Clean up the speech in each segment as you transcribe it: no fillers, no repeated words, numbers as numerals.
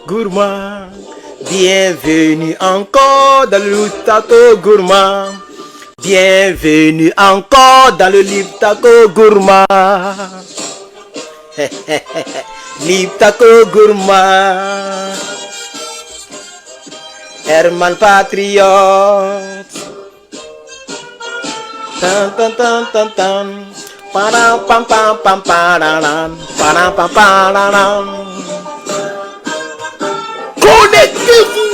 gourmand. Bienvenue encore dans le Liptako gourmand. Bienvenue encore dans le Liptako gourmand. Liptako gourmand. Herman Patriote. Tan tan tan tan tan. Pam pam pam pam pam pam pam pam. Connectez-vous.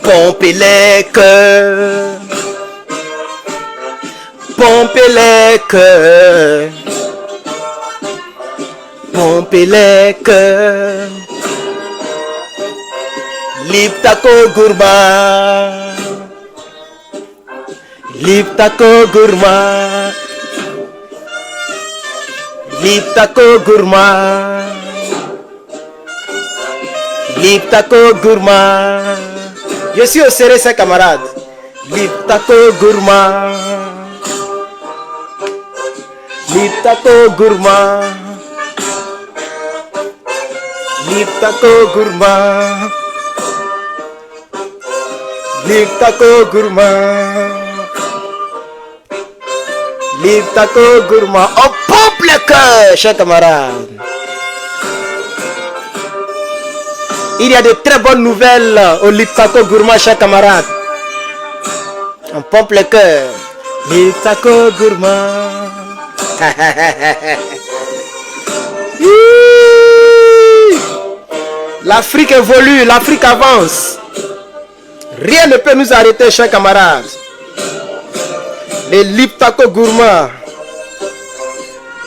Pompez les cœurs. Pompez les cœurs. Pompez les cœurs. Liptako gourmand. Liptako gourmand. Liptako gourmand. Liptako gourmand. Je suis au serré, ses camarades. Liptako gourmand. Liptako gourmand. Liptako gourmand. Liptako gourmand. Liptako gourmand. On pompe le cœur, chers camarades. Il y a de très bonnes nouvelles au Liptako gourmand, chers camarades. On pompe le cœur. Liptako gourmand. L'Afrique évolue, l'Afrique avance. Rien ne peut nous arrêter, chers camarades. Les Liptako gourmand.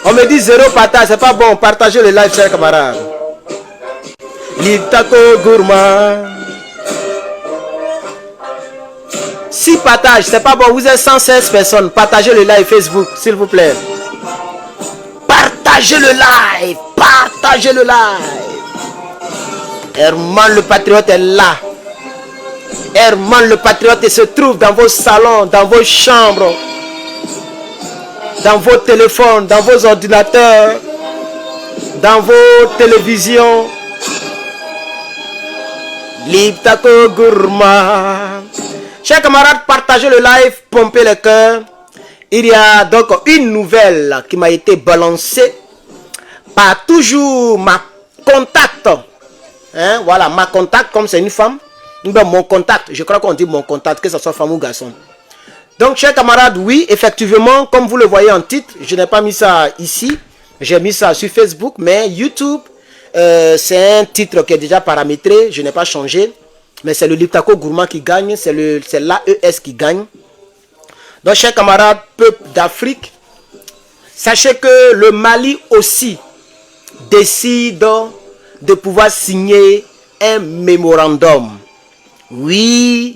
On me dit zéro partage, c'est pas bon. Partagez le live, chers camarades. Liptako gourmand. Si partage, c'est pas bon. Vous êtes 116 personnes. Partagez le live Facebook, s'il vous plaît. Partagez le live. Partagez le live. Herman le patriote est là. Herman le patriote se trouve dans vos salons, dans vos chambres, dans vos téléphones, dans vos ordinateurs, dans vos télévisions. Liptako gourmand. Chers camarades, partagez le live, pompez le cœur. Il y a donc une nouvelle qui m'a été balancée par toujours ma contact. Hein, voilà, ma contact, comme c'est une femme. Mon contact, je crois qu'on dit mon contact, que ce soit femme ou garçon. Donc, chers camarades, oui, effectivement, comme vous le voyez en titre, je n'ai pas mis ça ici. J'ai mis ça sur Facebook, mais YouTube, c'est un titre qui est déjà paramétré. Je n'ai pas changé. Mais c'est le Liptako gourmand qui gagne. C'est l'AES qui gagne. Donc, chers camarades, peuple d'Afrique, sachez que le Mali aussi décide de pouvoir signer un mémorandum. Oui.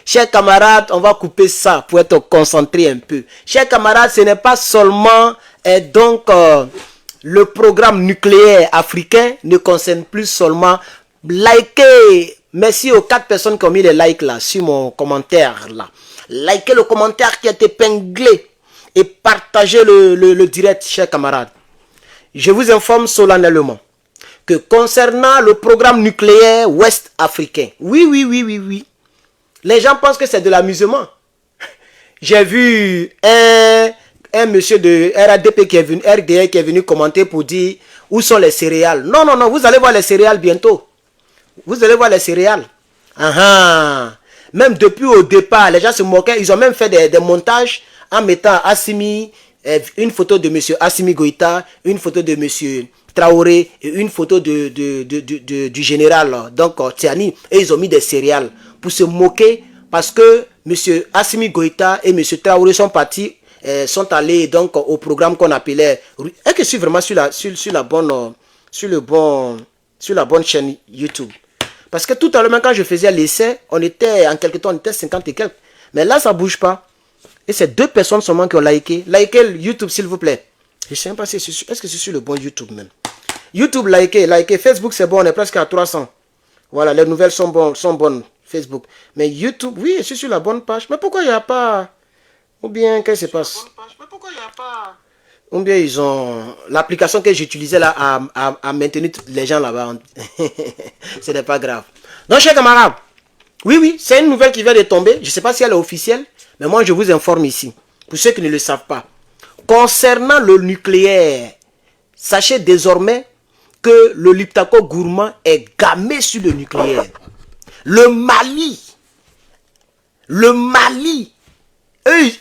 Chers camarades, on va couper ça pour être concentré un peu. Chers camarades, ce n'est pas seulement le programme nucléaire africain ne concerne plus seulement likez. Merci aux 4 personnes qui ont mis les likes là sur mon commentaire là. Likez le commentaire qui est épinglé et partagez le direct, chers camarades. Je vous informe solennellement que concernant le programme nucléaire ouest africain, oui, les gens pensent que c'est de l'amusement. J'ai vu un monsieur de RADP qui est venu, RDR qui est venu commenter pour dire où sont les céréales. Non, vous allez voir les céréales bientôt. Vous allez voir les céréales. Même depuis au départ, les gens se moquaient. Ils ont même fait des montages en mettant Assimi, une photo de monsieur Assimi Goïta, une photo de monsieur Traoré et une photo du général donc Tiani, et ils ont mis des céréales pour se moquer parce que monsieur Assimi Goïta et monsieur Traoré sont partis, sont allés donc au programme qu'on appelait. Est-ce que je suis vraiment sur la bonne chaîne YouTube? Parce que tout à l'heure, quand je faisais l'essai, on était en quelque temps, on était 50 et quelques, mais là ça bouge pas. Et c'est 2 personnes seulement qui ont liké. Likez YouTube s'il vous plaît. Je ne sais pas si est-ce que c'est sur le bon YouTube même. YouTube, likez. Facebook, c'est bon, on est presque à 300. Voilà, les nouvelles sont bonnes. Facebook. Mais YouTube, oui, je suis sur la bonne page. Mais pourquoi il n'y a pas... Ou bien, qu'est-ce qui se passe? Mais pourquoi il n'y a pas... Ou bien ils ont... L'application que j'utilisais là a maintenu les gens là-bas. Ce n'est pas grave. Donc, chers camarades, oui, c'est une nouvelle qui vient de tomber. Je ne sais pas si elle est officielle, mais moi, je vous informe ici. Pour ceux qui ne le savent pas. Concernant le nucléaire, sachez désormais que le Liptako gourmand est gamé sur le nucléaire. Le Mali et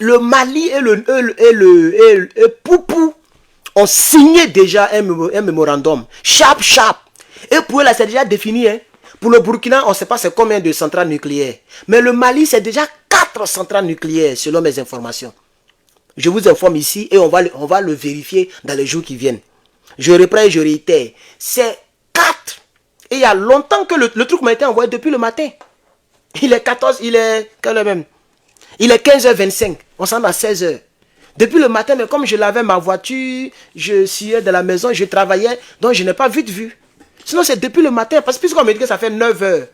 Poupou ont signé déjà un mémorandum. Sharp. Et pour eux, là, c'est déjà défini. Hein. Pour le Burkina, on ne sait pas c'est combien de centrales nucléaires. Mais le Mali, c'est déjà 4 centrales nucléaires, selon mes informations. Je vous informe ici et on va le vérifier dans les jours qui viennent. Je reprends et je réitère. C'est 4. Et il y a longtemps que le truc m'a été envoyé depuis le matin. Il est 15h25. On s'en va à 16h. Depuis le matin, mais comme je lavais ma voiture, je suis de la maison, je travaillais, donc je n'ai pas vite vu. Sinon, c'est depuis le matin, parce que puisqu'on me dit que ça fait 9h,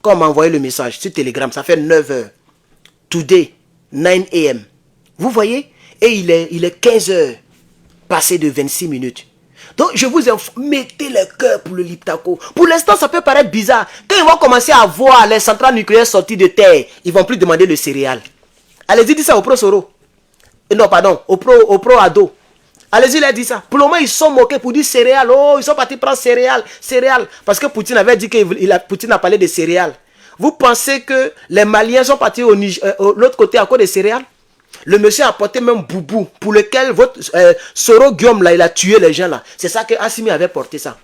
quand on m'a envoyé le message sur Telegram, ça fait 9h. Today, 9 AM. Vous voyez? Et il est 15h, passé de 26 minutes. Donc, je vous informe, mettez le cœur pour le Liptako. Pour l'instant, ça peut paraître bizarre. Quand ils vont commencer à voir les centrales nucléaires sorties de terre, ils ne vont plus demander le céréal. Allez-y, dites ça au pro Soro. Non, pardon, au pro Ado. Allez-y, il a dit ça. Pour le moment, ils sont moqués pour dire céréales. Oh, ils sont partis prendre céréales. Parce que Poutine avait dit que Poutine a parlé de céréales. Vous pensez que les Maliens sont partis de l'autre côté à cause des céréales? Le monsieur a apporté même Boubou, pour lequel votre Soro Guillaume, là, il a tué les gens, là. C'est ça que Assimi avait porté ça.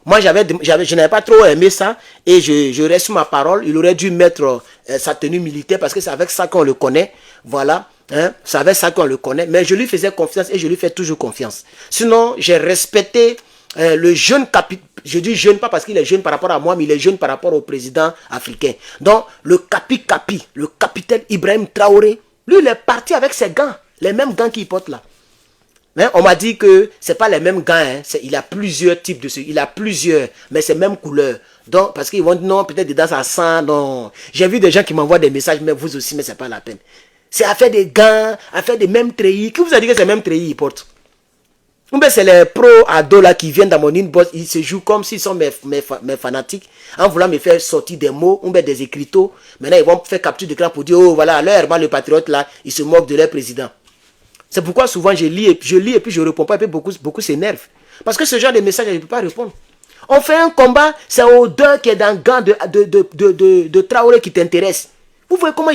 Moi, je n'avais pas trop aimé ça, et je reste sur ma parole. Il aurait dû mettre sa tenue militaire, parce que c'est avec ça qu'on le connaît. Voilà, hein, c'est avec ça qu'on le connaît. Mais je lui faisais confiance, et je lui fais toujours confiance. Sinon, j'ai respecté le jeune capitaine. Je dis jeune, pas parce qu'il est jeune par rapport à moi, mais il est jeune par rapport au président africain. Donc, le capitaine Ibrahim Traoré, lui, il est parti avec ses gants, les mêmes gants qu'il porte là. Mais on m'a dit que ce n'est pas les mêmes gants. Hein. Il a plusieurs types de il a plusieurs, mais c'est même couleur. Donc, parce qu'ils vont dire non, peut-être dedans ça sent. Non. J'ai vu des gens qui m'envoient des messages, mais vous aussi, mais ce n'est pas la peine. C'est affaire des gants, affaire des mêmes treillis. Qui vous a dit que c'est les mêmes treillis qu'ils portent? Ou bien c'est les pro-ados là qui viennent dans mon inbox, ils se jouent comme s'ils sont mes fanatiques, en voulant me faire sortir des mots, ou bien des écriteaux. Maintenant, ils vont faire capture d'écran pour dire, oh voilà, leur Herman le patriote là, ils se moquent de leur président. C'est pourquoi souvent je lis et puis je réponds pas, et puis beaucoup s'énervent. Parce que ce genre de message, je ne peux pas répondre. On fait un combat, c'est Odeur qui est dans le gant de Traoré qui t'intéresse. Vous voyez comment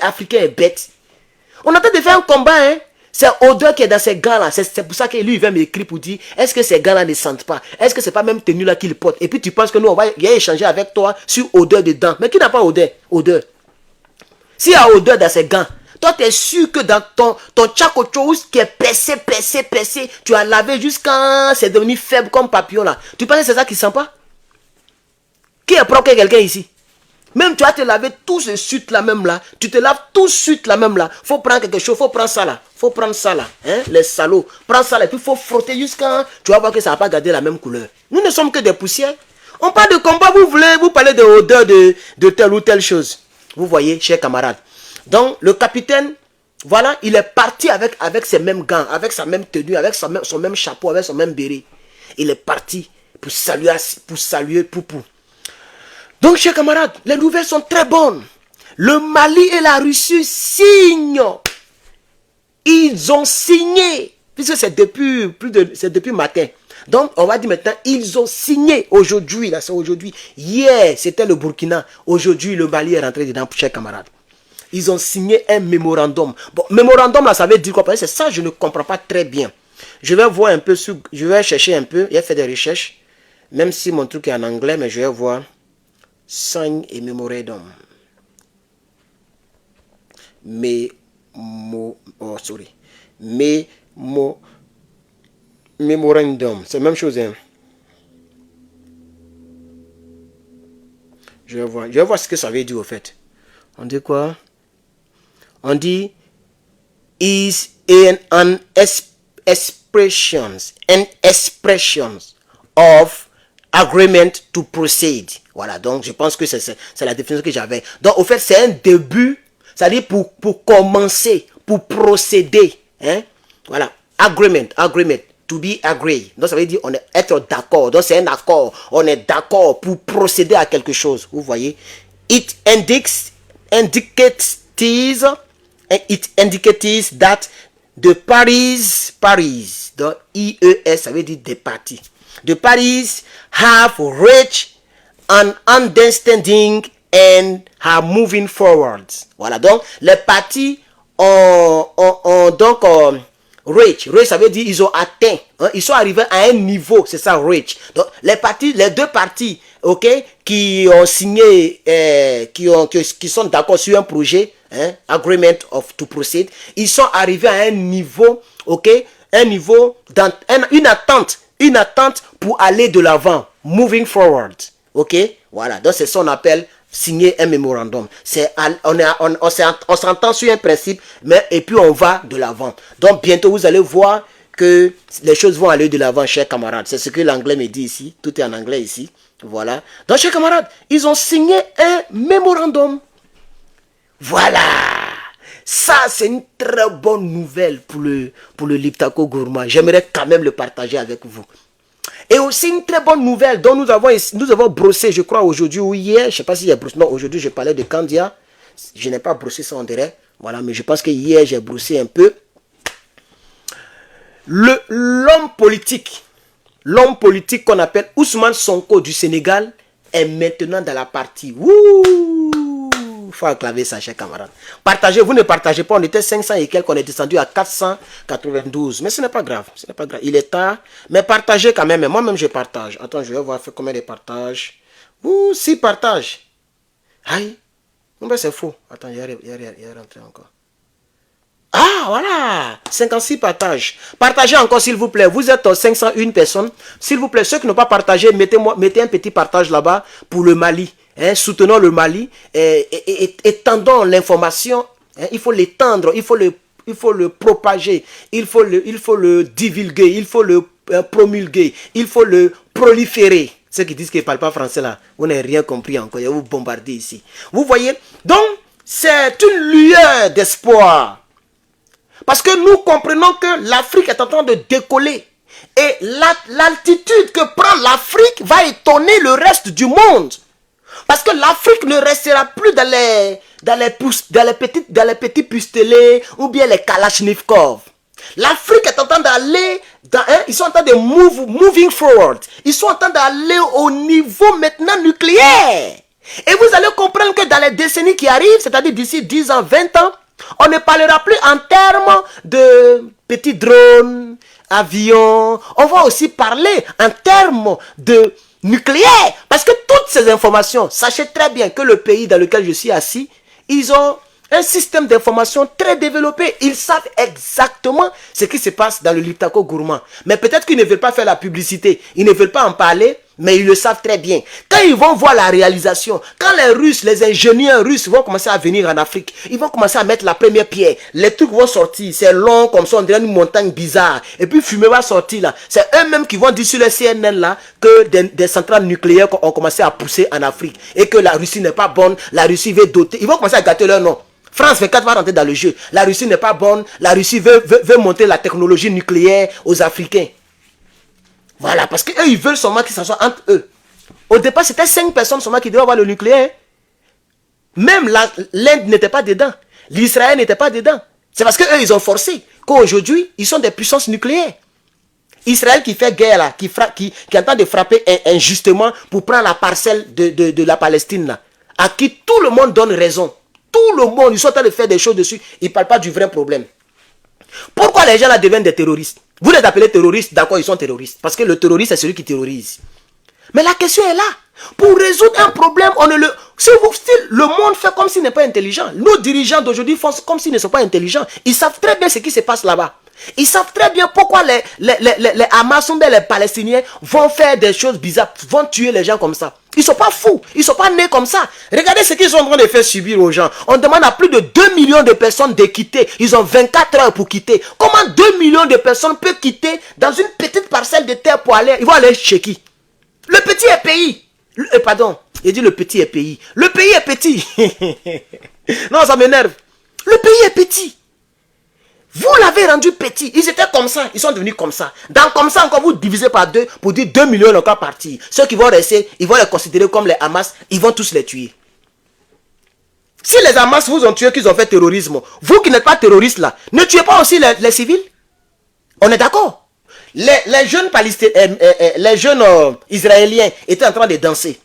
Africain est bête. On est en train de faire un combat, hein. C'est Odeur qui est dans ces gants-là. C'est pour ça que lui, il vient m'écrire pour dire, est-ce que ces gants-là ne sentent pas? Est-ce que c'est pas même tenue là qu'il porte? Et puis tu penses que nous, on va échanger avec toi sur Odeur dedans. Mais qui n'a pas Odeur? S'il y a Odeur dans ces gants, toi, tu es sûr que dans ton tchakotchous qui est percé, tu as lavé jusqu'à c'est devenu faible comme papillon là. Tu penses que c'est ça qui sent pas? Qui est propre que quelqu'un ici? Même tu vas te laver tout ce suite là même là. Tu te laves tout de suite là même là. Faut prendre quelque chose, faut prendre ça là. Faut prendre ça là. Hein, les salauds. Prends ça là et puis faut frotter jusqu'à... Tu vas voir que ça va pas garder la même couleur. Nous ne sommes que des poussières. On parle de combat, vous parlez de odeur de telle ou telle chose. Vous voyez, chers camarades. Donc, le capitaine, voilà, il est parti avec ses mêmes gants, avec sa même tenue, avec son même chapeau, avec son même béret. Il est parti pour saluer Poupou. Donc, chers camarades, les nouvelles sont très bonnes. Le Mali et la Russie signent. Ils ont signé. Puisque c'est depuis matin. Donc, on va dire maintenant, ils ont signé aujourd'hui. Là, c'est aujourd'hui. Hier, c'était le Burkina. Aujourd'hui, le Mali est rentré dedans, chers camarades. Ils ont signé un mémorandum. Bon, mémorandum, là, ça veut dire quoi? Parce que c'est ça, je ne comprends pas très bien. Je vais voir un peu, je vais chercher un peu. Il a fait des recherches. Même si mon truc est en anglais, mais je vais voir. Sign et memorandum. Memorandum. C'est la même chose. Hein. Je vais voir ce que ça veut dire au fait. On dit quoi? On dit is an expressions of agreement to proceed. Voilà, donc je pense que c'est la définition que j'avais. Donc, au fait, c'est un début, c'est-à-dire pour commencer, pour procéder. Hein? Voilà. agreement, agreement. To be agree. Donc ça veut dire on est être d'accord. Donc c'est un accord. On est d'accord pour procéder à quelque chose. Vous voyez. It indicates that the parties, donc IES, ça veut dire des parties. The parties have reached an understanding and are moving forward. Voilà, donc les parties ont donc reach, ça veut dire ils ont atteint, hein, ils sont arrivés à un niveau, c'est ça reach. Donc les deux parties, ok, qui ont signé, qui sont d'accord sur un projet, hein, agreement of to proceed, ils sont arrivés à un niveau, ok, un niveau une attente pour aller de l'avant, moving forward, ok, voilà. Donc c'est ça qu'on appelle signer un mémorandum. On s'entend sur un principe, mais et puis on va de l'avant. Donc bientôt vous allez voir que les choses vont aller de l'avant, chers camarades. C'est ce que l'anglais me dit ici. Tout est en anglais ici. Voilà. Donc chers camarades, ils ont signé un mémorandum. Voilà. Ça, c'est une très bonne nouvelle pour le Liptako Gourmand. J'aimerais quand même le partager avec vous. Et aussi une très bonne nouvelle dont nous avons brossé, je crois, aujourd'hui ou hier. Je ne sais pas s'il y a brossé. Non, aujourd'hui, je parlais de Candia. Je n'ai pas brossé ça, on dirait. Voilà, mais je pense que hier, j'ai brossé un peu. L'homme politique qu'on appelle Ousmane Sonko du Sénégal est maintenant dans la partie. Wouh! Il faut acclamer ça, chers camarades. Partagez, vous ne partagez pas. On était 500 et quelques, on est descendu à 492. Mais ce n'est pas grave. Ce n'est pas grave. Il est tard. Mais partagez quand même. Moi-même, je partage. Attends, je vais voir combien de partages. Ouh, 6 partages. Aïe. Non, mais c'est faux. Attends, il y a rentré encore. Ah, voilà. 56 partages. Partagez encore, s'il vous plaît. Vous êtes 501 personnes. S'il vous plaît, ceux qui n'ont pas partagé, mettez un petit partage là-bas pour le Mali. Hein, soutenons le Mali. Étendons l'information. Hein, il faut l'étendre. Il faut le propager. Il faut le divulguer. Il faut le promulguer. Il faut le proliférer. Ceux qui disent qu'ils ne parlent pas français là, vous n'avez rien compris encore. Il y a vous bombarder ici. Vous voyez? Donc, c'est une lueur d'espoir. Parce que nous comprenons que l'Afrique est en train de décoller. Et l'altitude que prend l'Afrique va étonner le reste du monde. Parce que l'Afrique ne restera plus dans les petits pistolets ou bien les Kalachnikov. L'Afrique est en train d'aller, ils sont en train de moving forward. Ils sont en train d'aller au niveau maintenant nucléaire. Et vous allez comprendre que dans les décennies qui arrivent, c'est-à-dire d'ici 10 ans, 20 ans, on ne parlera plus en termes de petits drones, avions. On va aussi parler en termes de nucléaire. Parce que toutes ces informations, sachez très bien que le pays dans lequel je suis assis, ils ont un système d'information très développé. Ils savent exactement ce qui se passe dans le Liptako Gourmand. Mais peut-être qu'ils ne veulent pas faire la publicité. Ils ne veulent pas en parler, mais ils le savent très bien. Quand ils vont voir la réalisation, quand les Russes, les ingénieurs russes vont commencer à venir en Afrique, ils vont commencer à mettre la première pierre. Les trucs vont sortir. C'est long comme ça, on dirait une montagne bizarre. Et puis fumée va sortir là. C'est eux-mêmes qui vont dire sur le CNN là que des centrales nucléaires ont commencé à pousser en Afrique. Et que la Russie n'est pas bonne. La Russie veut doter. Ils vont commencer à gâter leur nom. France 24 va rentrer dans le jeu. La Russie n'est pas bonne. La Russie veut monter la technologie nucléaire aux Africains. Voilà, parce qu'eux, ils veulent seulement qu'ils s'assoient entre eux. Au départ, c'était 5 personnes seulement qui devaient avoir le nucléaire. Même l'Inde n'était pas dedans. L'Israël n'était pas dedans. C'est parce qu'eux, ils ont forcé qu'aujourd'hui, ils sont des puissances nucléaires. Israël qui fait guerre là, qui est en train de frapper injustement pour prendre la parcelle de la Palestine là, à qui tout le monde donne raison. Tout le monde, ils sont en train de faire des choses dessus. Ils ne parlent pas du vrai problème. Pourquoi les gens là deviennent des terroristes? Vous les appelez terroristes, d'accord, ils sont terroristes. Parce que le terroriste, c'est celui qui terrorise. Mais la question est là. Pour résoudre un problème, si le monde fait comme s'il n'est pas intelligent. Nos dirigeants d'aujourd'hui font comme s'ils ne sont pas intelligents. Ils savent très bien ce qui se passe là-bas. Ils savent très bien pourquoi les Hamas ou les Palestiniens vont faire des choses bizarres, vont tuer les gens comme ça. Ils ne sont pas fous, ils ne sont pas nés comme ça. Regardez ce qu'ils sont en train de faire subir aux gens. On demande à plus de 2 millions de personnes de quitter. Ils ont 24 heures pour quitter. Comment 2 millions de personnes peuvent quitter dans une petite parcelle de terre pour aller? Ils vont aller chez qui? Le petit est pays. Pardon, il dit le petit est pays. Le pays est petit. Non, ça m'énerve. Le pays est petit. Vous l'avez rendu petit. Ils étaient comme ça. Ils sont devenus comme ça. Dans comme ça, encore vous divisez par 2 pour dire 2 millions encore partis. Ceux qui vont rester, ils vont les considérer comme les Hamas. Ils vont tous les tuer. Si les Hamas vous ont tué, qu'ils ont fait terrorisme, vous qui n'êtes pas terroriste là, ne tuez pas aussi les civils. On est d'accord? Les jeunes Palestiniens, les jeunes Israéliens étaient en train de danser.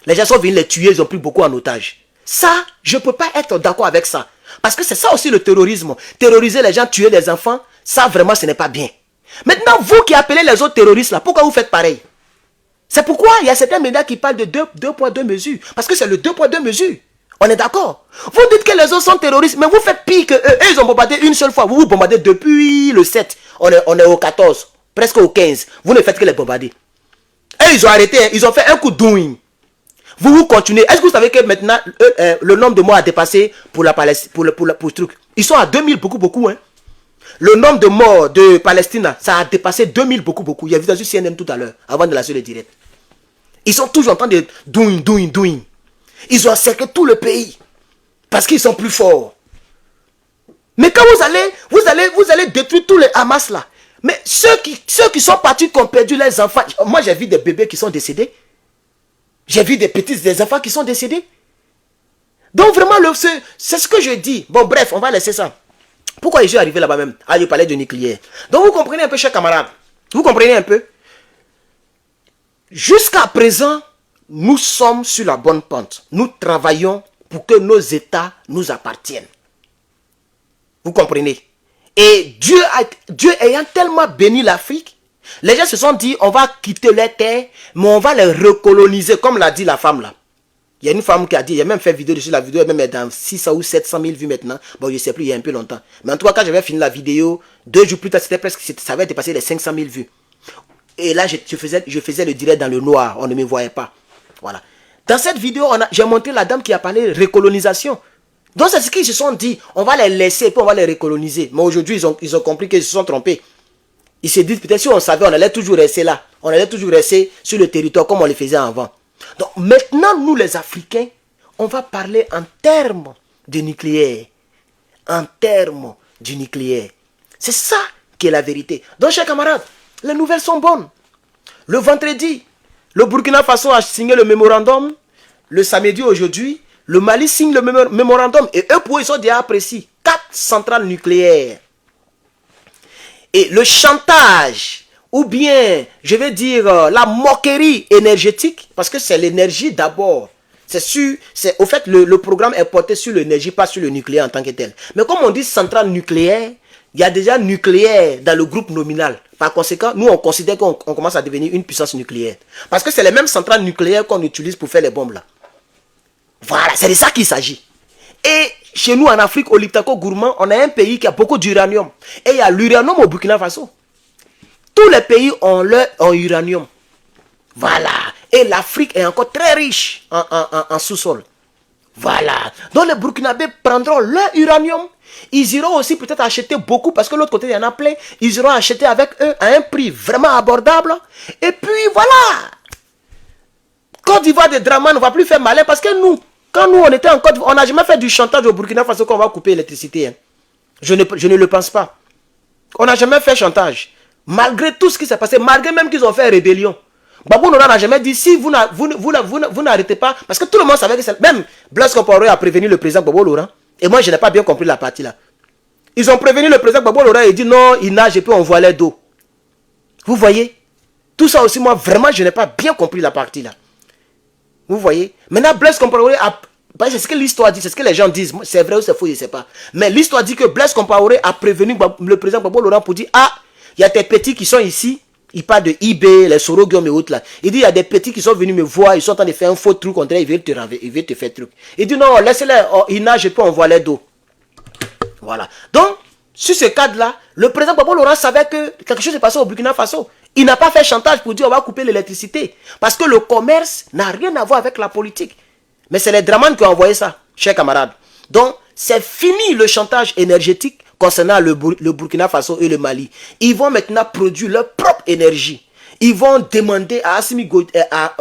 Les gens sont venus les tuer, ils ont pris beaucoup en otage. Ça, je ne peux pas être d'accord avec ça. Parce que c'est ça aussi le terrorisme. Terroriser les gens, tuer les enfants, ça vraiment ce n'est pas bien. Maintenant, vous qui appelez les autres terroristes là, pourquoi vous faites pareil? C'est pourquoi il y a certains médias qui parlent de 2 poids 2 mesures. Parce que c'est le 2 poids 2 mesures. On est d'accord? Vous dites que les autres sont terroristes, mais vous faites pire que eux. Eux, ils ont bombardé une seule fois. Vous vous bombardez depuis le 7. On est au 14, presque au 15. Vous ne faites que les bombarder. Et ils ont arrêté, hein. Ils ont fait un coup de douille. Vous continuez. Est-ce que vous savez que maintenant, le nombre de morts a dépassé pour la Palestine, pour le truc? Ils sont à 2000, beaucoup, hein. Le nombre de morts de Palestine, ça a dépassé 2000, beaucoup. Il y a vu dans CNN tout à l'heure, avant de lancer le direct. Ils sont toujours en train de doing. Ils ont encerclé tout le pays. Parce qu'ils sont plus forts. Mais quand vous allez détruire tous les Hamas là. Mais ceux qui sont partis, qui ont perdu les enfants. Moi, j'ai vu des bébés qui sont décédés. J'ai vu des enfants qui sont décédés. Donc vraiment, c'est ce que je dis. Bon, bref, on va laisser ça. Pourquoi je suis arrivé là-bas même? Ah, je parlais du nucléaire. Donc vous comprenez un peu, chers camarades. Vous comprenez un peu? Jusqu'à présent, nous sommes sur la bonne pente. Nous travaillons pour que nos États nous appartiennent. Vous comprenez? Et Dieu ayant tellement béni l'Afrique, les gens se sont dit, on va quitter les terres, mais on va les recoloniser, comme l'a dit la femme là. Il y a une femme qui a dit, il a même fait vidéo dessus, la vidéo est même dans 600 ou 700 000 vues maintenant. Bon, je ne sais plus, il y a un peu longtemps. Mais en tout cas, quand j'avais fini la vidéo, 2 jours plus tard, c'était presque, ça avait dépassé les 500 000 vues. Et là, je faisais le direct dans le noir, on ne me voyait pas. Voilà. Dans cette vidéo, j'ai montré la dame qui a parlé de recolonisation. Donc c'est ce qu'ils se sont dit, on va les laisser, puis on va les recoloniser. Mais aujourd'hui, ils ont compris qu'ils se sont trompés. Ils se disent, peut-être si on savait, on allait toujours rester là. On allait toujours rester sur le territoire comme on le faisait avant. Donc maintenant, nous les Africains, on va parler en termes de nucléaire. En termes du nucléaire. C'est ça qui est la vérité. Donc, chers camarades, les nouvelles sont bonnes. Le vendredi, le Burkina Faso a signé le mémorandum. Le samedi aujourd'hui, le Mali signe le mémorandum. Et eux, pour eux, ils sont déjà appréciés. 4 centrales nucléaires. Et le chantage, ou bien, je vais dire, la moquerie énergétique, parce que c'est l'énergie d'abord. Au fait, le programme est porté sur l'énergie, pas sur le nucléaire en tant que tel. Mais comme on dit centrale nucléaire, il y a déjà nucléaire dans le groupe nominal. Par conséquent, nous, on considère qu'on commence à devenir une puissance nucléaire. Parce que c'est les mêmes centrales nucléaires qu'on utilise pour faire les bombes là. Voilà, c'est de ça qu'il s'agit. Et chez nous, en Afrique, au Liptako Gourmand, on a un pays qui a beaucoup d'uranium. Et il y a l'uranium au Burkina Faso. Tous les pays ont leur uranium. Voilà. Et l'Afrique est encore très riche en sous-sol. Voilà. Donc les Burkinabés prendront leur uranium. Ils iront aussi peut-être acheter beaucoup parce que l'autre côté, il y en a plein. Ils iront acheter avec eux à un prix vraiment abordable. Et puis voilà. Côte d'Ivoire de Draman ne va plus faire malin parce que nous, quand nous on était en Côte d'Ivoire, on n'a jamais fait du chantage au Burkina Faso qu'on va couper l'électricité. Hein. Je ne le pense pas. On n'a jamais fait chantage. Malgré tout ce qui s'est passé, malgré même qu'ils ont fait rébellion. Babou Nora n'a jamais dit si vous n'arrêtez pas, parce que tout le monde savait que c'est... Même Blaise Compaoré a prévenu le président Babou Laurent, et moi je n'ai pas bien compris la partie là. Ils ont prévenu le président Babou Laurent et dit non, il nage et puis on voit l'air d'eau. Vous voyez? Tout ça aussi, moi vraiment je n'ai pas bien compris la partie là. Vous voyez? Maintenant Blaise Compaoré a... C'est ce que l'histoire dit, c'est ce que les gens disent. C'est vrai ou c'est faux, je ne sais pas. Mais l'histoire dit que Blaise Compaoré a prévenu le président Babou Laurent pour dire ah, il y a des petits qui sont ici. Il parle de eBay, les Sorogium et autres là. Il dit il y a des petits qui sont venus me voir, ils sont en train de faire un faux truc, on dirait ils veulent te faire truc. Il dit non, laissez-les, ils nagent et puis on voit les dos. Voilà. Donc, sur ce cadre-là, le président Babou Laurent savait que quelque chose s'est passé au Burkina Faso. Il n'a pas fait chantage pour dire on va couper l'électricité. Parce que le commerce n'a rien à voir avec la politique. Mais c'est les Draman qui ont envoyé ça, chers camarades. Donc, c'est fini le chantage énergétique concernant le Burkina Faso et le Mali. Ils vont maintenant produire leur propre énergie. Ils vont demander à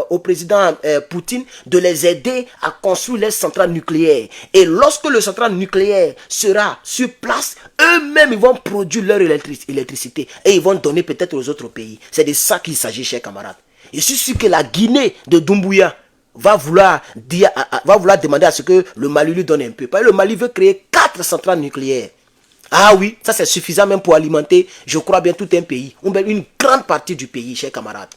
au président Poutine de les aider à construire les centrales nucléaires. Et lorsque le central nucléaire sera sur place, eux-mêmes ils vont produire leur électricité et ils vont donner peut-être aux autres pays. C'est de ça qu'il s'agit, chers camarades. Je suis sûr que la Guinée de Doumbouya va vouloir demander à ce que le Mali lui donne un peu. Parce que le Mali veut créer 4 centrales nucléaires. Ah oui, ça c'est suffisant même pour alimenter, je crois bien, tout un pays. Une grande partie du pays, chers camarades.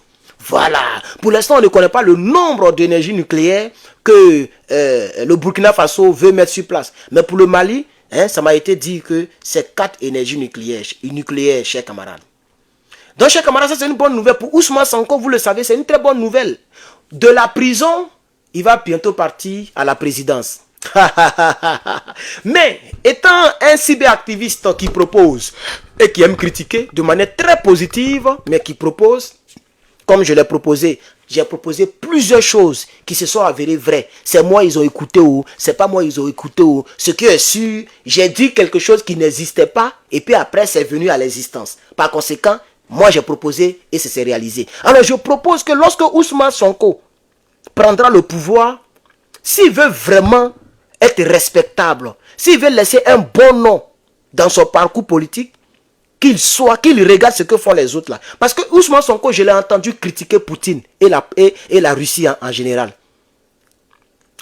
Voilà. Pour l'instant, on ne connaît pas le nombre d'énergies nucléaires que le Burkina Faso veut mettre sur place. Mais pour le Mali, ça m'a été dit que c'est 4 énergies nucléaires, chers camarades. Donc, chers camarades, ça c'est une bonne nouvelle. Pour Ousmane Sonko, vous le savez, c'est une très bonne nouvelle. De la prison, il va bientôt partir à la présidence. Mais étant un cyberactiviste qui propose et qui aime critiquer de manière très positive, mais qui propose, comme je l'ai proposé, j'ai proposé plusieurs choses qui se sont avérées vraies. C'est moi ils ont écouté ou c'est pas moi ils ont écouté ou ce qui est sûr, j'ai dit quelque chose qui n'existait pas et puis après c'est venu à l'existence. Par conséquent, moi j'ai proposé et ça s'est réalisé. Alors je propose que lorsque Ousmane Sonko prendra le pouvoir, s'il veut vraiment être respectable, s'il veut laisser un bon nom dans son parcours politique, qu'il regarde ce que font les autres là. Parce que Ousmane Sonko, je l'ai entendu critiquer Poutine et la Russie en général.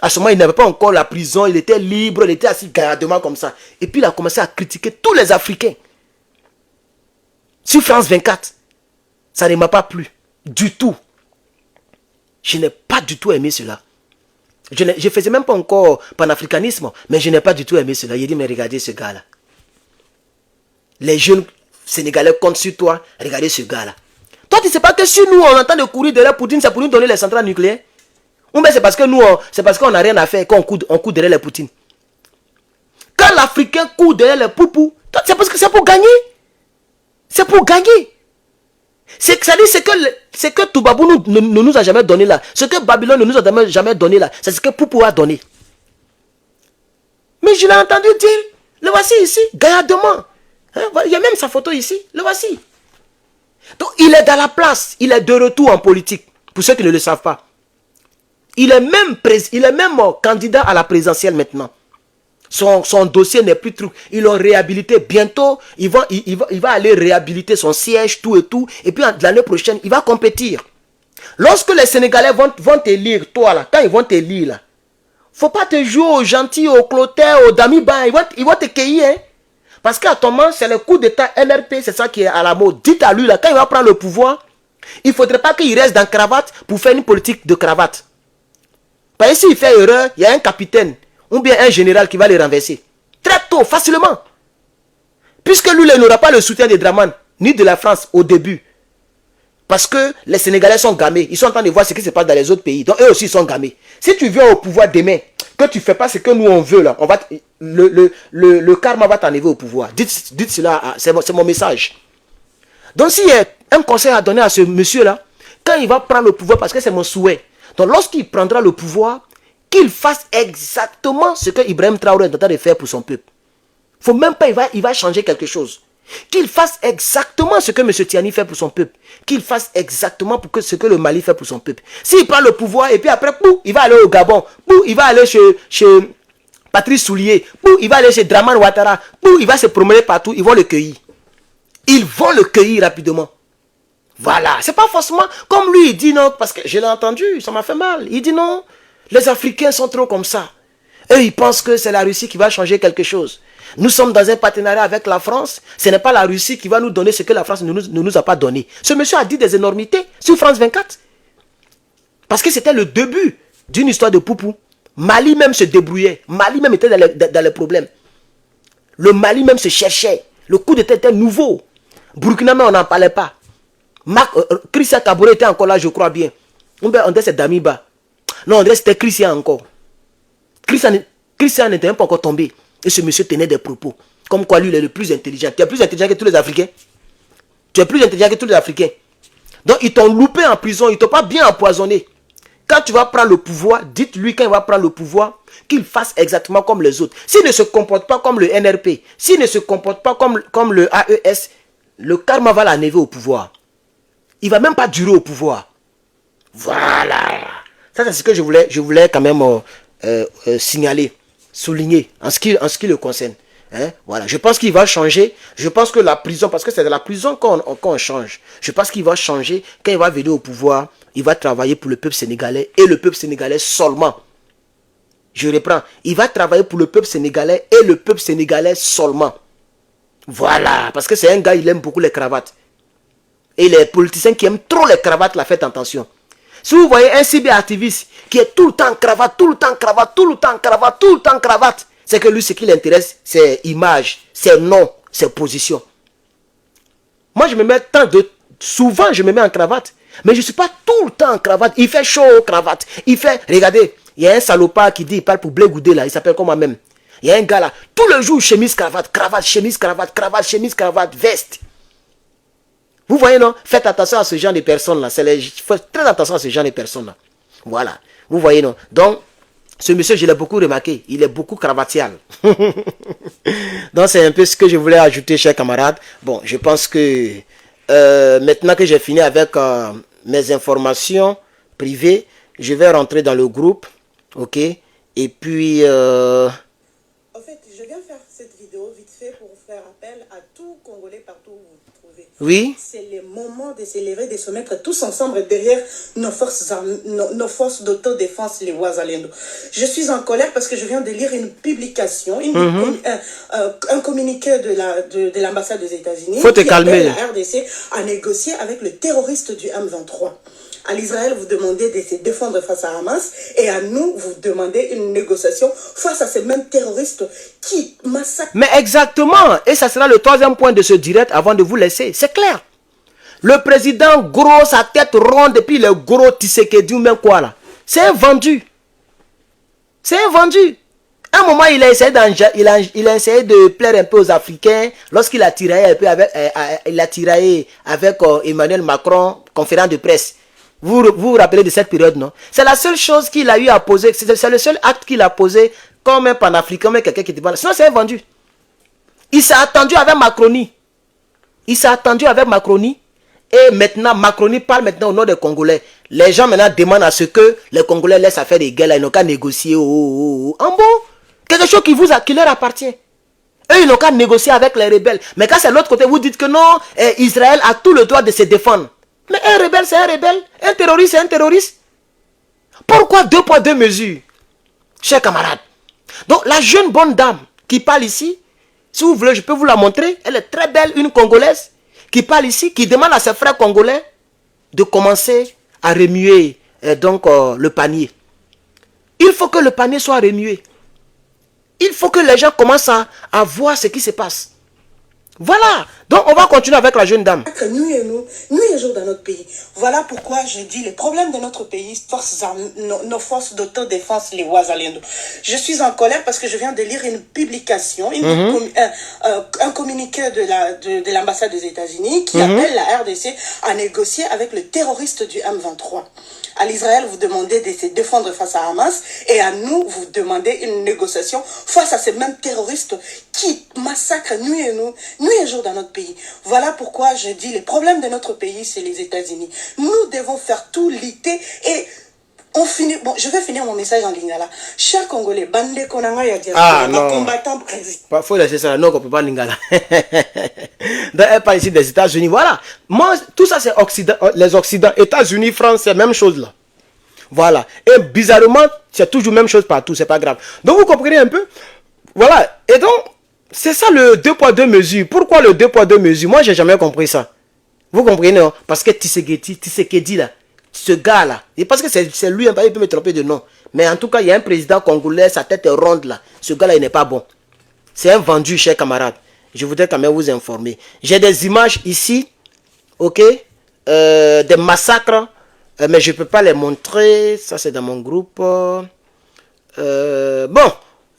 À ce moment, il n'avait pas encore la prison, il était libre, il était assis gaillardement comme ça. Et puis il a commencé à critiquer tous les Africains. Sur France 24, ça ne m'a pas plu. Du tout. Je n'ai pas du tout aimé cela. Je ne faisais même pas encore panafricanisme, mais je n'ai pas du tout aimé cela. Il dit, mais regardez ce gars-là. Les jeunes Sénégalais comptent sur toi, regardez ce gars-là. Toi, tu ne sais pas que si nous, on entend de courir derrière Poutine, c'est pour nous donner les centrales nucléaires. Ou bien c'est parce que nous, c'est parce qu'on n'a rien à faire qu'on court derrière les Poutine. Quand l'Africain court derrière les poupous, c'est parce que c'est pour gagner. C'est pour gagner. C'est que Toubabou ne nous a jamais donné là. Ce que Babylone ne nous a jamais donné là, c'est ce que Poupou a donné. Mais je l'ai entendu dire, le voici ici, gaillardement. Il y a même sa photo ici, le voici. Donc il est dans la place, il est de retour en politique, pour ceux qui ne le savent pas. Il est même candidat à la présidentielle maintenant. Son dossier n'est plus truc. Ils l'ont réhabilité. Bientôt, il va aller réhabiliter son siège, tout et tout. Et puis l'année prochaine, il va compétir. Lorsque les Sénégalais vont t'élire, toi là, quand ils vont t'élire là, faut pas te jouer aux gentils, aux clotaires, aux damiban. Ils vont te cueillir. Hein? Parce qu'à ton moment, c'est le coup d'état NRP, c'est ça qui est à la mode. Dites à lui là, quand il va prendre le pouvoir, il ne faudrait pas qu'il reste dans cravate pour faire une politique de cravate. Parce que s'il fait erreur, il y a un capitaine ou bien un général qui va les renverser. Très tôt, facilement. Puisque lui, il n'aura pas le soutien des Draman, ni de la France au début. Parce que les Sénégalais sont gamés. Ils sont en train de voir ce qui se passe dans les autres pays. Donc eux aussi, ils sont gamés. Si tu viens au pouvoir demain, que tu ne fais pas ce que nous, on veut, là, le karma va t'enlever au pouvoir. Dites cela, c'est mon message. Donc s'il y a un conseil à donner à ce monsieur-là, quand il va prendre le pouvoir, parce que c'est mon souhait. Donc lorsqu'il prendra le pouvoir, qu'il fasse exactement ce que Ibrahim Traoré est en train de faire pour son peuple. Il ne faut même pas, il va changer quelque chose. Qu'il fasse exactement ce que M. Tiani fait pour son peuple. Qu'il fasse exactement ce que le Mali fait pour son peuple. S'il prend le pouvoir et puis après, il va aller au Gabon, il va aller chez Patrice Soulier, il va aller chez Draman Ouattara, il va se promener partout, ils vont le cueillir. Ils vont le cueillir rapidement. Voilà, c'est pas forcément comme lui, il dit non, parce que je l'ai entendu, ça m'a fait mal. Il dit non. Les Africains sont trop comme ça. Eux, ils pensent que c'est la Russie qui va changer quelque chose. Nous sommes dans un partenariat avec la France. Ce n'est pas la Russie qui va nous donner ce que la France ne nous a pas donné. Ce monsieur a dit des énormités sur France 24. Parce que c'était le début d'une histoire de poupou. Mali même se débrouillait. Mali même était dans les problèmes. Le Mali même se cherchait. Le coup d'état était nouveau. Burkina même, on n'en parlait pas. Christian Kabore était encore là, je crois bien. On dit c'est Damiba. Non, André, c'était Christian encore. Christian n'était même pas encore tombé. Et ce monsieur tenait des propos. Comme quoi lui, il est le plus intelligent. Tu es plus intelligent que tous les Africains. Tu es plus intelligent que tous les Africains. Donc, ils t'ont loupé en prison. Ils t'ont pas bien empoisonné. Quand tu vas prendre le pouvoir, dites-lui quand il va prendre le pouvoir, qu'il fasse exactement comme les autres. S'il ne se comporte pas comme le NRP, s'il ne se comporte pas comme le AES, le karma va l'enlever au pouvoir. il ne va même pas durer au pouvoir. Voilà. Ça, c'est ce que je voulais quand même signaler, souligner en ce qui le concerne. Hein? Voilà. Je pense qu'il va changer. Je pense que la prison, parce que c'est de la prison qu'on change. Je pense qu'il va changer. Quand il va venir au pouvoir, il va travailler pour le peuple sénégalais et le peuple sénégalais seulement. Je reprends. Il va travailler pour le peuple sénégalais et le peuple sénégalais seulement. Voilà. Parce que c'est un gars, il aime beaucoup les cravates. Et les politiciens qui aiment trop les cravates, la faites attention. Si vous voyez un cyberactiviste qui est tout le temps en cravate, tout le temps en cravate, tout le temps en cravate, tout le temps en cravate, c'est que lui, ce qui l'intéresse, c'est image, c'est nom, c'est position. Moi, je me mets souvent, je me mets en cravate. Mais je ne suis pas tout le temps en cravate. Il fait chaud, cravate. Il fait, regardez, il y a un salopard qui dit, il parle pour Blé Goudé là, il s'appelle comme moi-même. Il y a un gars là, tout le jour, chemise, cravate, cravate, chemise, cravate, cravate, chemise, cravate, veste. Vous voyez, non? Faites attention à ce genre de personnes-là. Faites très attention à ce genre de personnes-là. Voilà. Vous voyez, non? Donc, ce monsieur, je l'ai beaucoup remarqué. Il est beaucoup cravatial. Donc, c'est un peu ce que je voulais ajouter, chers camarades. Bon, je pense que maintenant que j'ai fini avec mes informations privées, je vais rentrer dans le groupe. OK? Et puis... En fait, je viens faire cette vidéo vite fait pour faire appel à tout Congolais partout où vous vous trouvez. Oui. C'est le moment de s'élever, de se mettre tous ensemble derrière nos forces d'autodéfense, les Wazalendo. Je suis en colère parce que je viens de lire une publication, un communiqué de l'ambassade des États-Unis. Faut te calmer. La RDC a négocié avec le terroriste du M23. À l'Israël, vous demandez de se défendre face à Hamas, et à nous, vous demandez une négociation face à ces mêmes terroristes qui massacrent. Mais exactement, et ça sera le troisième point de ce direct avant de vous laisser, c'est clair. Le président gros, sa tête ronde, et puis le gros Tshisekedi ou même quoi là, c'est un vendu. C'est un vendu. À un moment, il a essayé de plaire un peu aux Africains lorsqu'il a tiraillé un peu avec Emmanuel Macron, conférence de presse. Vous vous rappelez de cette période, non? C'est la seule chose qu'il a eu à poser. C'est le seul acte qu'il a posé comme un panafricain, mais quelqu'un qui était bon. Sinon, c'est un vendu. Il s'est attendu avec Macronie. Il s'est attendu avec Macronie. Et maintenant, Macronie parle maintenant au nom des Congolais. Les gens maintenant demandent à ce que les Congolais laissent faire des guerres. Là. Ils n'ont qu'à négocier. En bon, quelque chose qui leur appartient. Eux, ils n'ont qu'à négocier avec les rebelles. Mais quand c'est l'autre côté, vous dites que non, Israël a tout le droit de se défendre. Mais un rebelle, c'est un rebelle. Un terroriste, c'est un terroriste. Pourquoi deux poids, deux mesures, chers camarades? Donc, la jeune bonne dame qui parle ici, si vous voulez, je peux vous la montrer. Elle est très belle, une Congolaise, qui parle ici, qui demande à ses frères congolais de commencer à remuer le panier. Il faut que le panier soit remué. Il faut que les gens commencent à voir ce qui se passe. Voilà. Donc, on va continuer avec la jeune dame. Nous et jour dans notre pays. Voilà pourquoi je dis les problèmes de notre pays, nos forces d'autodéfense, les Wazalendo. Je suis en colère parce que je viens de lire une publication, un communiqué de l'ambassade des États-Unis qui appelle la RDC à négocier avec le terroriste du M23. À l'Israël, vous demandez de se défendre face à Hamas, et à nous, vous demandez une négociation face à ces mêmes terroristes qui massacrent nuit et jour dans notre pays. Voilà pourquoi je dis les problèmes de notre pays, c'est les États-Unis. Nous devons faire tout l'été et on finit. Bon, je vais finir mon message en lingala. Chers Congolais, bande konanga ya diaspora, combattant président. Faut laisser ça, non, qu'on peut pas lingala. Donc, elle parle ici des États-Unis. Voilà. Moi, tout ça, c'est les Occidents. États-Unis, France, c'est la même chose là. Voilà. Et bizarrement, c'est toujours la même chose partout. C'est pas grave. Donc, vous comprenez un peu? Voilà. Et donc, c'est ça le deux poids, deux mesures. Pourquoi le deux poids, deux mesures? Moi, j'ai jamais compris ça. Vous comprenez, non? Parce que Tshisekedi là, ce gars-là, et parce que c'est lui, il peut me tromper de nom. Mais en tout cas, il y a un président congolais, sa tête est ronde là. Ce gars-là, il n'est pas bon. C'est un vendu, chers camarades. Je voudrais quand même vous informer. J'ai des images ici, ok, des massacres, mais je ne peux pas les montrer. Ça, c'est dans mon groupe. Bon,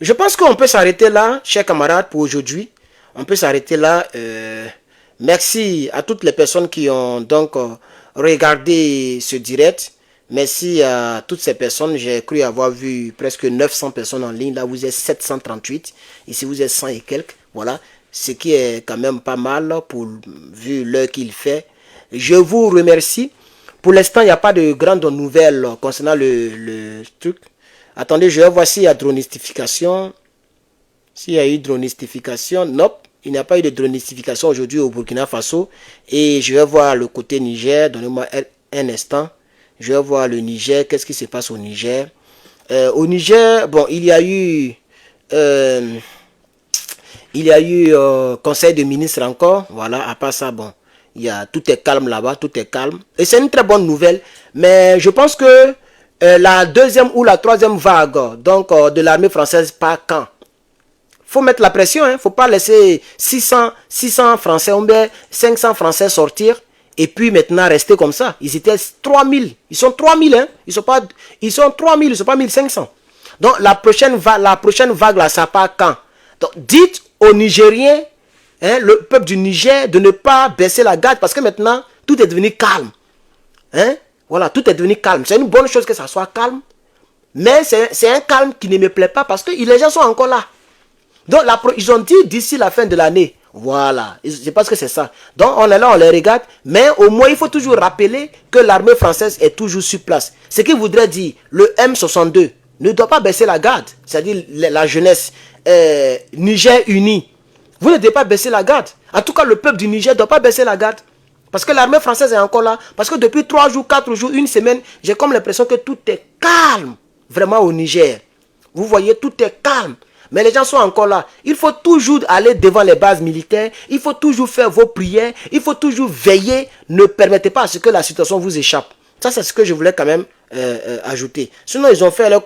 je pense qu'on peut s'arrêter là, chers camarades, pour aujourd'hui. On peut s'arrêter là. Merci à toutes les personnes qui ont donc regardé ce direct. Merci à toutes ces personnes. J'ai cru avoir vu presque 900 personnes en ligne. Là, vous êtes 738. Ici, vous êtes 100 et quelques. Voilà. Ce qui est quand même pas mal vu l'heure qu'il fait. Je vous remercie. Pour l'instant, il n'y a pas de grandes nouvelles concernant le truc. Attendez, je vais voir s'il y a dronistification. S'il y a eu dronistification, non. Il n'y a pas eu de dronistification aujourd'hui au Burkina Faso. Et je vais voir le côté Niger. Donnez-moi un instant. Je vais voir le Niger. Qu'est-ce qui se passe au Niger? Au Niger, bon, il y a eu conseil de ministres encore. Voilà, à part ça, bon, tout est calme là-bas, tout est calme. Et c'est une très bonne nouvelle. Mais je pense que la deuxième ou la troisième vague donc, de l'armée française part quand? Faut mettre la pression, hein. Faut pas laisser 600 Français, ou bien 500 Français sortir et puis maintenant rester comme ça. Ils étaient 3000. Ils sont 3000, hein. Ils sont 3000, ils sont pas 1500. Donc la prochaine vague là, ça part quand? Donc dites aux Nigériens, hein, le peuple du Niger, de ne pas baisser la garde parce que maintenant tout est devenu calme. Hein? Voilà, tout est devenu calme. C'est une bonne chose que ça soit calme, mais c'est un calme qui ne me plaît pas parce que les gens sont encore là. Donc, ils ont dit d'ici la fin de l'année. Voilà. Je pense que c'est ça. Donc, on est là, on les regarde. Mais au moins, il faut toujours rappeler que l'armée française est toujours sur place. Ce qui voudrait dire, le M62 ne doit pas baisser la garde. C'est-à-dire la jeunesse Niger unie. Vous ne devez pas baisser la garde. En tout cas, le peuple du Niger ne doit pas baisser la garde. Parce que l'armée française est encore là. Parce que depuis 3 jours, 4 jours, une semaine, j'ai comme l'impression que tout est calme. Vraiment au Niger. Vous voyez, tout est calme. Mais les gens sont encore là. Il faut toujours aller devant les bases militaires. Il faut toujours faire vos prières. Il faut toujours veiller. Ne permettez pas à ce que la situation vous échappe. Ça, c'est ce que je voulais quand même ajouter. Sinon, ils ont fait leur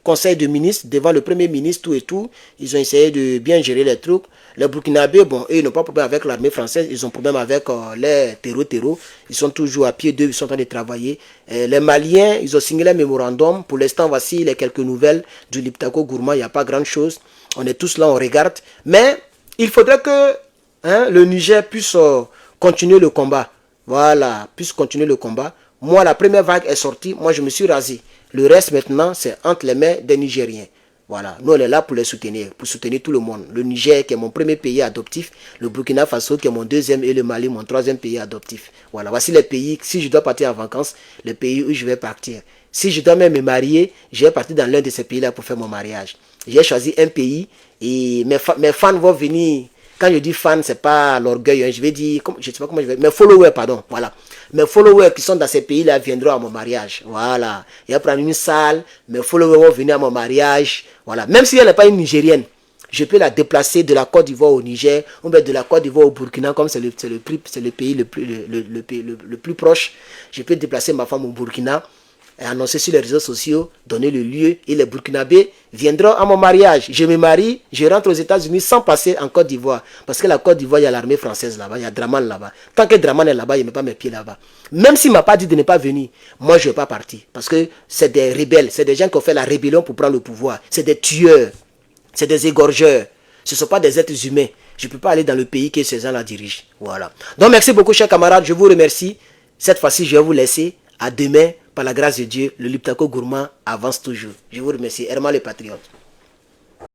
conseil de ministre devant le premier ministre, tout et tout. Ils ont essayé de bien gérer les trucs. Les Burkinabés, bon, eux, ils n'ont pas de problème avec l'armée française. Ils ont problème avec les terreaux. Ils sont toujours à pied d'eux. Ils sont en train de travailler. Les Maliens, ils ont signé un mémorandum. Pour l'instant, voici les quelques nouvelles du Liptako Gourma. Il n'y a pas grand chose. On est tous là, on regarde. Mais il faudrait que le Niger puisse continuer le combat. Voilà, puisse continuer le combat. Moi, la première vague est sortie. Moi, je me suis rasé. Le reste, maintenant, c'est entre les mains des Nigériens. Voilà. Nous, on est là pour les soutenir. Pour soutenir tout le monde. Le Niger, qui est mon premier pays adoptif. Le Burkina Faso, qui est mon deuxième. Et le Mali, mon troisième pays adoptif. Voilà. Voici les pays. Si je dois partir en vacances, les pays où je vais partir. Si je dois même me marier, je vais partir dans l'un de ces pays-là pour faire mon mariage. J'ai choisi un pays. Et mes fans vont venir. Quand je dis fan, c'est pas l'orgueil, hein. Je vais dire, je sais pas comment je vais, mes followers, pardon, voilà. Mes followers qui sont dans ces pays-là viendront à mon mariage, voilà. Il va prendre une salle, mes followers vont venir à mon mariage, voilà. Même si elle n'est pas une Nigérienne, je peux la déplacer de la Côte d'Ivoire au Niger, ou bien de la Côte d'Ivoire au Burkina, comme c'est le pays le plus proche. Je peux déplacer ma femme au Burkina, et annoncer sur les réseaux sociaux, donner le lieu, et les Burkinabés viendront à mon mariage. Je me marie, je rentre aux États-Unis sans passer en Côte d'Ivoire. Parce que la Côte d'Ivoire, il y a l'armée française là-bas, il y a Draman là-bas. Tant que Draman est là-bas, il ne met pas mes pieds là-bas. Même s'il ne m'a pas dit de ne pas venir, moi je ne vais pas partir. Parce que c'est des rebelles, c'est des gens qui ont fait la rébellion pour prendre le pouvoir. C'est des tueurs, c'est des égorgeurs. Ce ne sont pas des êtres humains. Je ne peux pas aller dans le pays que ces gens-là dirigent. Voilà. Donc merci beaucoup, chers camarades, je vous remercie. Cette fois-ci, je vais vous laisser. À demain, par la grâce de Dieu, le Liptako Gourmand avance toujours. Je vous remercie. Herman le Patriote.